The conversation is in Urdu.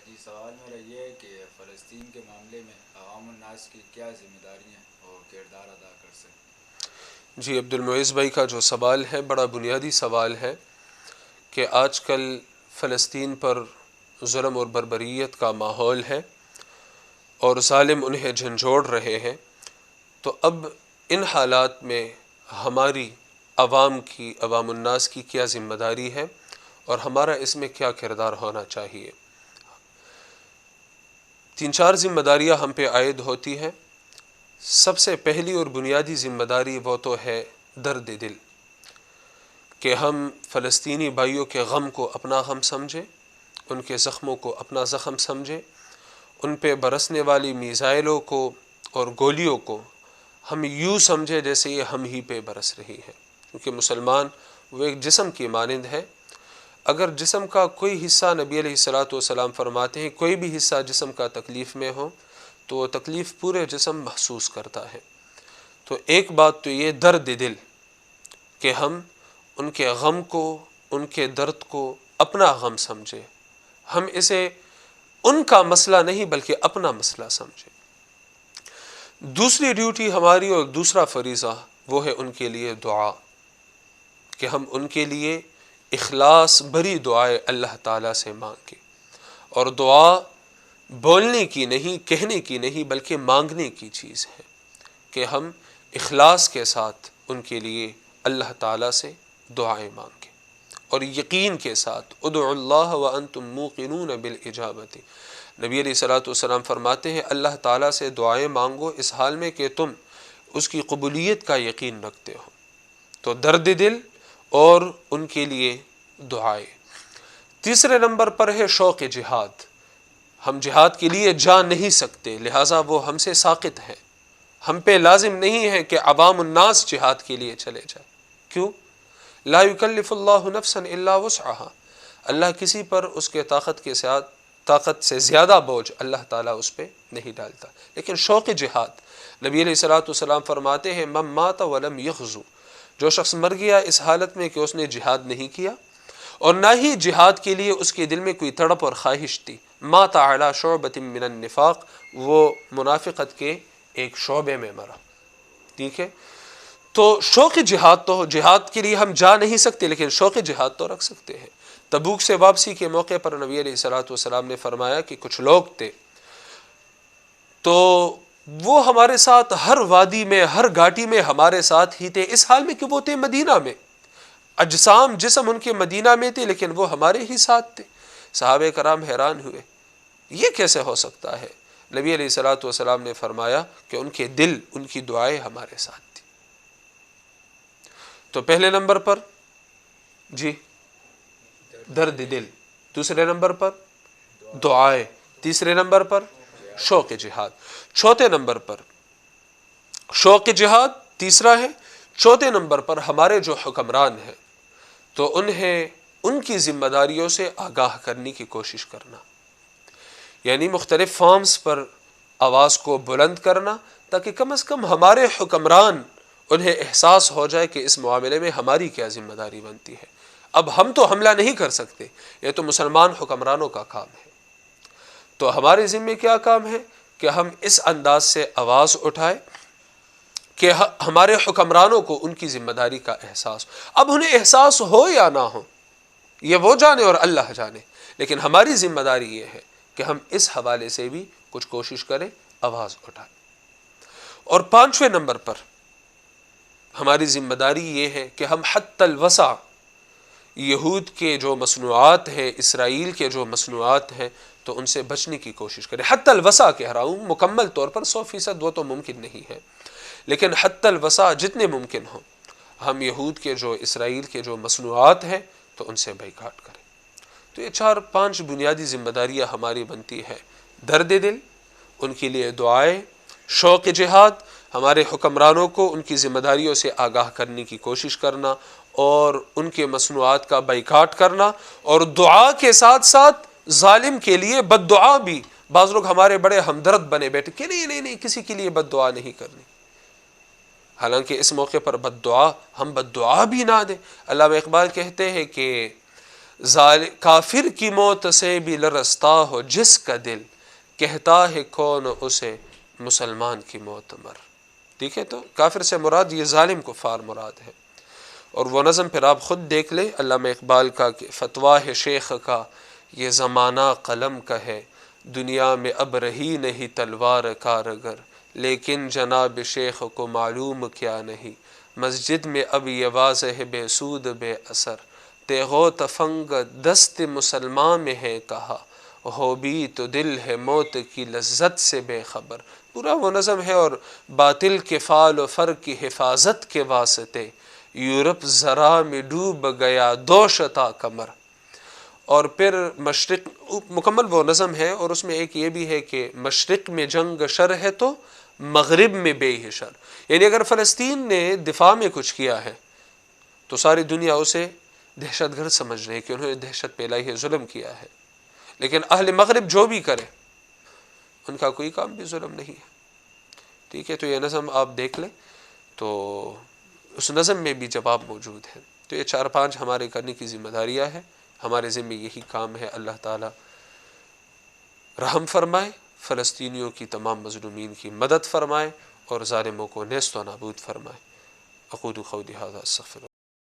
جی سوال میرا یہ ہے کہ فلسطین کے معاملے میں عوام الناس کی کیا ذمہ داریاں اور کردار ادا کر سکتے؟ جی عبد المعز بھائی کا جو سوال ہے بڑا بنیادی سوال ہے کہ آج کل فلسطین پر ظلم اور بربریت کا ماحول ہے اور ظالم انہیں جھنجھوڑ رہے ہیں. تو اب ان حالات میں ہماری عوام الناس کی کیا ذمہ داری ہے اور ہمارا اس میں کیا کردار ہونا چاہیے. 3-4 ذمہ داریاں ہم پہ عائد ہوتی ہیں. سب سے پہلی اور بنیادی ذمہ داری وہ تو ہے درد دل، کہ ہم فلسطینی بھائیوں کے غم کو اپنا غم سمجھیں، ان کے زخموں کو اپنا زخم سمجھیں، ان پہ برسنے والی میزائلوں کو اور گولیوں کو ہم یوں سمجھے جیسے یہ ہم ہی پہ برس رہی ہے. کیونکہ مسلمان وہ ایک جسم کی مانند ہے. اگر جسم کا کوئی حصہ، نبی علیہ الصلاۃ والسلام فرماتے ہیں کوئی بھی حصہ جسم کا تکلیف میں ہو تو وہ تکلیف پورے جسم محسوس کرتا ہے. تو ایک بات تو یہ درد دل کہ ہم ان کے غم کو، ان کے درد کو اپنا غم سمجھیں، ہم اسے ان کا مسئلہ نہیں بلکہ اپنا مسئلہ سمجھیں. دوسری ڈیوٹی ہماری اور دوسرا فریضہ وہ ہے ان کے لیے دعا، کہ ہم ان کے لیے اخلاص بھری دعائیں اللہ تعالیٰ سے مانگیں. اور دعا بولنے کی نہیں، کہنے کی نہیں بلکہ مانگنے کی چیز ہے، کہ ہم اخلاص کے ساتھ ان کے لیے اللہ تعالیٰ سے دعائیں مانگیں اور یقین کے ساتھ. ادعوا اللہ وانتم موقنون بالاجابۃ. نبی علیہ الصلوۃ والسلام فرماتے ہیں اللہ تعالیٰ سے دعائیں مانگو اس حال میں کہ تم اس کی قبولیت کا یقین رکھتے ہو. تو درد دل اور ان کے لیے دعائیں. تیسرے نمبر پر ہے شوق جہاد. ہم جہاد کے لیے جا نہیں سکتے، لہٰذا وہ ہم سے ساقط ہے. ہم پہ لازم نہیں ہے کہ عوام الناس جہاد کے لیے چلے جائیں. کیوں؟ لا یکلف اللہ نفسا الا وسعها. اللہ کسی پر اس کے طاقت سے زیادہ بوجھ اللہ تعالیٰ اس پہ نہیں ڈالتا. لیکن شوق جہاد، نبی علیہ الصلوۃ والسلام فرماتے ہیں من مات ولم یغزو. جو شخص مر گیا اس حالت میں کہ اس نے جہاد نہیں کیا اور نہ ہی جہاد کے لیے اس کے دل میں کوئی تڑپ اور خواہش تھی، مات علی شعبۃ من النفاق، وہ منافقت کے ایک شعبے میں مرا. ٹھیک ہے. تو شوق جہاد، تو جہاد کے لیے ہم جا نہیں سکتے لیکن شوق جہاد تو رکھ سکتے ہیں. تبوک سے واپسی کے موقع پر نبی علیہ الصلوۃ والسلام نے فرمایا کہ کچھ لوگ تھے تو وہ ہمارے ساتھ ہر وادی میں، ہر گھاٹی میں ہمارے ساتھ ہی تھے، اس حال میں کہ وہ تھے مدینہ میں، اجسام جسم ان کے مدینہ میں تھے لیکن وہ ہمارے ہی ساتھ تھے. صحابہ کرام حیران ہوئے، یہ کیسے ہو سکتا ہے؟ نبی علیہ الصلوۃ والسلام نے فرمایا کہ ان کے دل، ان کی دعائیں ہمارے ساتھ تھی. تو پہلے نمبر پر جی درد دل، دوسرے نمبر پر دعائیں، تیسرے نمبر پر شوق جہاد. چوتھے نمبر پر شوق جہاد تیسرا ہے. چوتھے نمبر پر ہمارے جو حکمران ہیں تو انہیں ان کی ذمہ داریوں سے آگاہ کرنے کی کوشش کرنا، یعنی مختلف فارمز پر آواز کو بلند کرنا تاکہ کم از کم ہمارے حکمران انہیں احساس ہو جائے کہ اس معاملے میں ہماری کیا ذمہ داری بنتی ہے. اب ہم تو حملہ نہیں کر سکتے، یہ تو مسلمان حکمرانوں کا کام ہے. تو ہمارے ذمے کیا کام ہے کہ ہم اس انداز سے آواز اٹھائیں کہ ہمارے حکمرانوں کو ان کی ذمہ داری کا احساس ہو. اب انہیں احساس ہو یا نہ ہو یہ وہ جانے اور اللہ جانے، لیکن ہماری ذمہ داری یہ ہے کہ ہم اس حوالے سے بھی کچھ کوشش کریں، آواز اٹھائیں. اور پانچویں نمبر پر ہماری ذمہ داری یہ ہے کہ ہم حتی الوسع یہود کے جو مصنوعات ہیں، اسرائیل کے جو مصنوعات ہیں تو ان سے بچنے کی کوشش کریں. حتی الوسع کہہ رہا ہوں، مکمل طور پر 100% وہ تو ممکن نہیں ہے، لیکن حتی الوسع جتنے ممکن ہوں ہم یہود کے جو، اسرائیل کے جو مصنوعات ہیں تو ان سے بائیکاٹ کریں. تو یہ 4-5 بنیادی ذمہ داریاں ہماری بنتی ہے. درد دل، ان کے لیے دعائیں، شوق جہاد، ہمارے حکمرانوں کو ان کی ذمہ داریوں سے آگاہ کرنے کی کوشش کرنا اور ان کے مصنوعات کا بائیکاٹ کرنا، اور دعا کے ساتھ ساتھ ظالم کے لیے بد دعا بھی. بعض لوگ ہمارے بڑے ہمدرد بنے بیٹھے کہ نہیں کسی کے لیے بد دعا نہیں کرنی، حالانکہ اس موقع پر بد دعا، ہم بد دعا بھی نہ دیں. علامہ اقبال کہتے ہیں کہ کافر کی موت سے بھی لرزتا ہو جس کا دل، کہتا ہے کون اسے مسلمان کی موت مر۔ ٹھیک ہے، تو کافر سے مراد یہ ظالم کفار مراد ہے۔ اور وہ نظم پھر آپ خود دیکھ لیں علامہ اقبال کا کہ فتویٰ ہے شیخ کا یہ زمانہ قلم کا ہے، دنیا میں اب رہی نہیں تلوار کارگر، لیکن جناب شیخ کو معلوم کیا نہیں، مسجد میں اب یہ واضح ہے بے سود بے اثر، تیغ و تفنگ دست مسلمان میں ہے کہا، ہو بھی تو دل ہے موت کی لذت سے بے خبر۔ پورا وہ نظم ہے، اور باطل کے فعل و فر کی حفاظت کے واسطے یورپ زرا میں ڈوب گیا دوشتا کمر۔ اور پھر مشرق، مکمل وہ نظم ہے، اور اس میں ایک یہ بھی ہے کہ مشرق میں جنگ شر ہے تو مغرب میں بے ہی شر، یعنی اگر فلسطین نے دفاع میں کچھ کیا ہے تو ساری دنیا اسے دہشت گرد سمجھ رہی ہے کہ انہوں نے دہشت پھیلائی ہے، ظلم کیا ہے، لیکن اہل مغرب جو بھی کرے ان کا کوئی کام بھی ظلم نہیں ہے۔ ٹھیک ہے، تو یہ نظم آپ دیکھ لیں تو اس نظم میں بھی جواب موجود ہے۔ تو یہ 4-5 ہمارے کرنے کی ذمہ داریاں ہیں، ہمارے ذمہ یہی کام ہے۔ اللہ تعالی رحم فرمائے، فلسطینیوں کی تمام مظلومین کی مدد فرمائے، اور ظالموں کو نیست و نابود فرمائے۔ اقول قولی ھذا استغفر